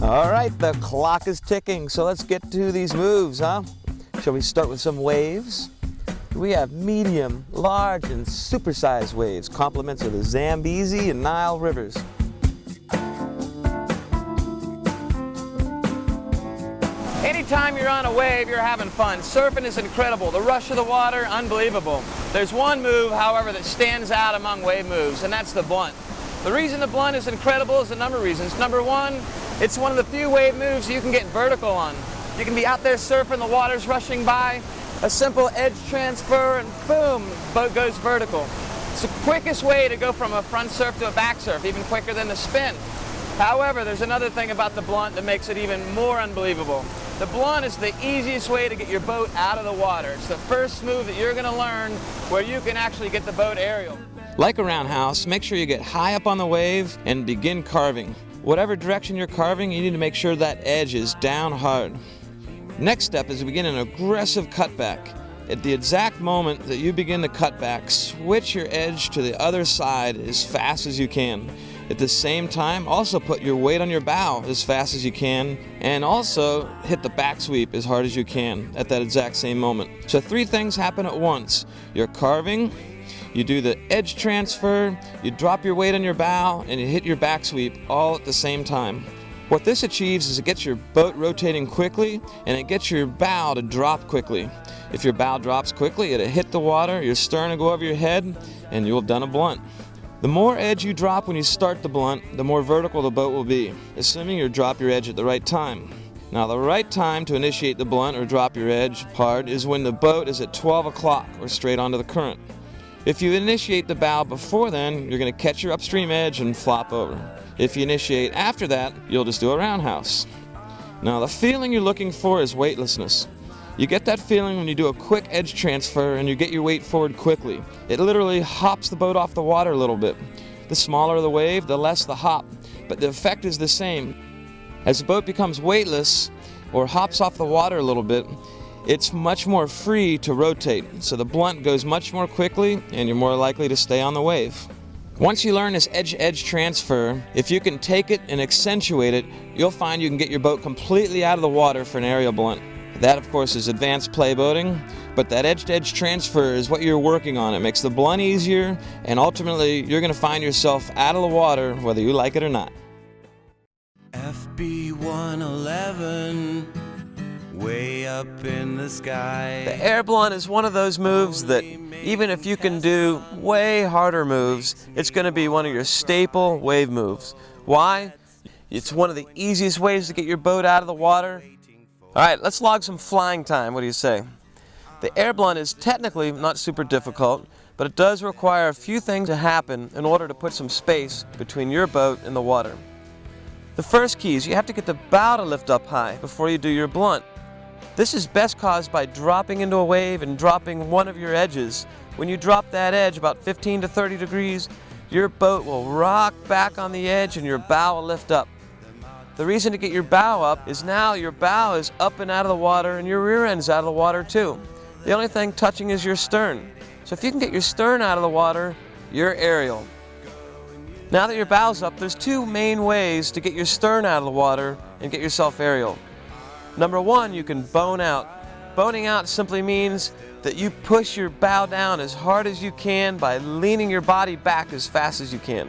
All right, the clock is ticking, so let's get to these moves, huh? Shall we start with some waves? We have medium, large, and supersized waves, complements of the Zambezi and Nile rivers. Anytime you're on a wave, you're having fun. Surfing is incredible. The rush of the water, unbelievable. There's one move, however, that stands out among wave moves, and that's the blunt. The reason the blunt is incredible is a number of reasons. Number one, it's one of the few wave moves you can get vertical on. You can be out there surfing, the water's rushing by, a simple edge transfer, and boom, boat goes vertical. It's the quickest way to go from a front surf to a back surf, even quicker than the spin. However, there's another thing about the blunt that makes it even more unbelievable. The blunt is the easiest way to get your boat out of the water. It's the first move that you're going to learn where you can actually get the boat aerial. Like a roundhouse, make sure you get high up on the wave and begin carving. Whatever direction you're carving, you need to make sure that edge is down hard. Next step is to begin an aggressive cutback. At the exact moment that you begin to cut back, switch your edge to the other side as fast as you can. At the same time, also put your weight on your bow as fast as you can, and also hit the back sweep as hard as you can at that exact same moment. So 3 things happen at once. You're carving, you do the edge transfer, you drop your weight on your bow, and you hit your back sweep all at the same time. What this achieves is it gets your boat rotating quickly, and it gets your bow to drop quickly. If your bow drops quickly, it'll hit the water, your stern will go over your head, and you'll have done a blunt. The more edge you drop when you start the blunt, the more vertical the boat will be, assuming you drop your edge at the right time. Now, the right time to initiate the blunt or drop your edge hard is when the boat is at 12 o'clock or straight onto the current. If you initiate the bow before then, you're going to catch your upstream edge and flop over. If you initiate after that, you'll just do a roundhouse. Now, the feeling you're looking for is weightlessness. You get that feeling when you do a quick edge transfer and you get your weight forward quickly. It literally hops the boat off the water a little bit. The smaller the wave, the less the hop, but the effect is the same. As the boat becomes weightless or hops off the water a little bit, it's much more free to rotate, so the blunt goes much more quickly and you're more likely to stay on the wave. Once you learn this edge-edge transfer, if you can take it and accentuate it, you'll find you can get your boat completely out of the water for an aerial blunt. That, of course, is advanced playboating, but that edge-to-edge transfer is what you're working on. It makes the blunt easier, and ultimately, you're going to find yourself out of the water, whether you like it or not. FB 111, way up in the sky. The air blunt is one of those moves that, even if you can do way harder moves, it's going to be one of your staple wave moves. Why? It's one of the easiest ways to get your boat out of the water. All right, let's log some flying time. What do you say? The air blunt is technically not super difficult, but it does require a few things to happen in order to put some space between your boat and the water. The first key is you have to get the bow to lift up high before you do your blunt. This is best caused by dropping into a wave and dropping one of your edges. When you drop that edge about 15 to 30 degrees, your boat will rock back on the edge and your bow will lift up. The reason to get your bow up is now your bow is up and out of the water and your rear end's out of the water too. The only thing touching is your stern. So if you can get your stern out of the water, you're aerial. Now that your bow's up, there's 2 main ways to get your stern out of the water and get yourself aerial. Number 1, you can bone out. Boning out simply means that you push your bow down as hard as you can by leaning your body back as fast as you can.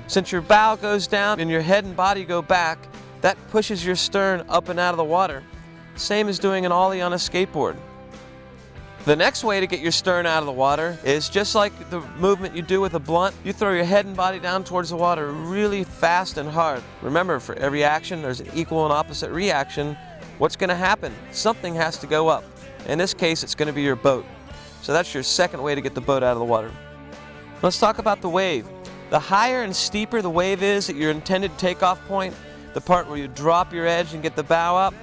Since your bow goes down and your head and body go back, that pushes your stern up and out of the water. Same as doing an ollie on a skateboard. The next way to get your stern out of the water is just like the movement you do with a blunt. You throw your head and body down towards the water really fast and hard. Remember, for every action, there's an equal and opposite reaction. What's going to happen? Something has to go up. In this case, it's going to be your boat. So that's your second way to get the boat out of the water. Let's talk about the wave. The higher and steeper the wave is at your intended takeoff point, the part where you drop your edge and get the bow up,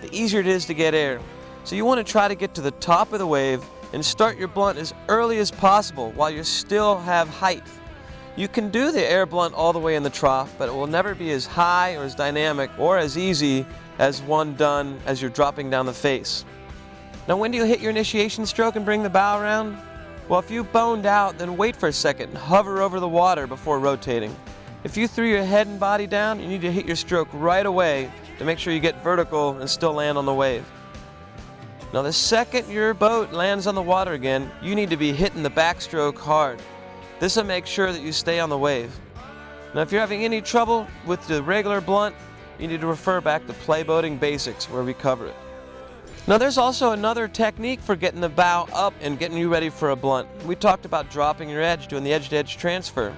the easier it is to get air. So you want to try to get to the top of the wave and start your blunt as early as possible while you still have height. You can do the air blunt all the way in the trough, but it will never be as high or as dynamic or as easy as one done as you're dropping down the face. Now, when do you hit your initiation stroke and bring the bow around? Well, if you boned out, then wait for a second and hover over the water before rotating. If you threw your head and body down, you need to hit your stroke right away to make sure you get vertical and still land on the wave. Now the second your boat lands on the water again, you need to be hitting the backstroke hard. This will make sure that you stay on the wave. Now if you're having any trouble with the regular blunt, you need to refer back to Playboating Basics where we cover it. Now there's also another technique for getting the bow up and getting you ready for a blunt. We talked about dropping your edge, doing the edge-to-edge transfer.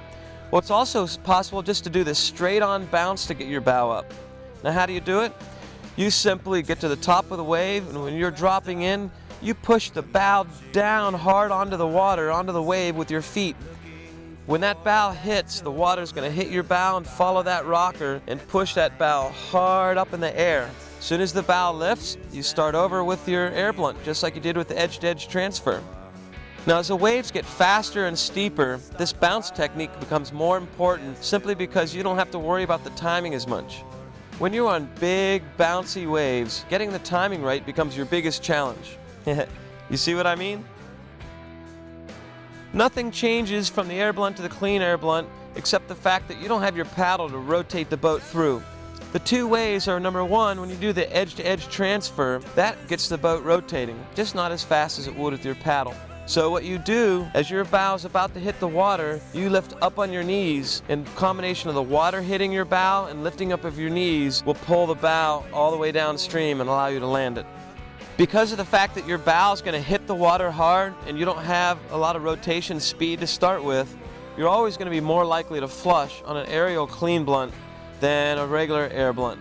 Well, it's also possible just to do this straight-on bounce to get your bow up. Now how do you do it? You simply get to the top of the wave, and when you're dropping in, you push the bow down hard onto the water, onto the wave with your feet. When that bow hits, the water's going to hit your bow and follow that rocker and push that bow hard up in the air. As soon as the bow lifts, you start over with your air blunt, just like you did with the edge-to-edge transfer. Now as the waves get faster and steeper, this bounce technique becomes more important simply because you don't have to worry about the timing as much. When you're on big, bouncy waves, getting the timing right becomes your biggest challenge. You see what I mean? Nothing changes from the air blunt to the clean air blunt except the fact that you don't have your paddle to rotate the boat through. The two ways are, number one, when you do the edge-to-edge transfer, that gets the boat rotating, just not as fast as it would with your paddle. So what you do, as your bow is about to hit the water, you lift up on your knees, and the combination of the water hitting your bow and lifting up of your knees will pull the bow all the way downstream and allow you to land it. Because of the fact that your bow is going to hit the water hard and you don't have a lot of rotation speed to start with, you're always going to be more likely to flush on an aerial clean blunt than a regular air blunt.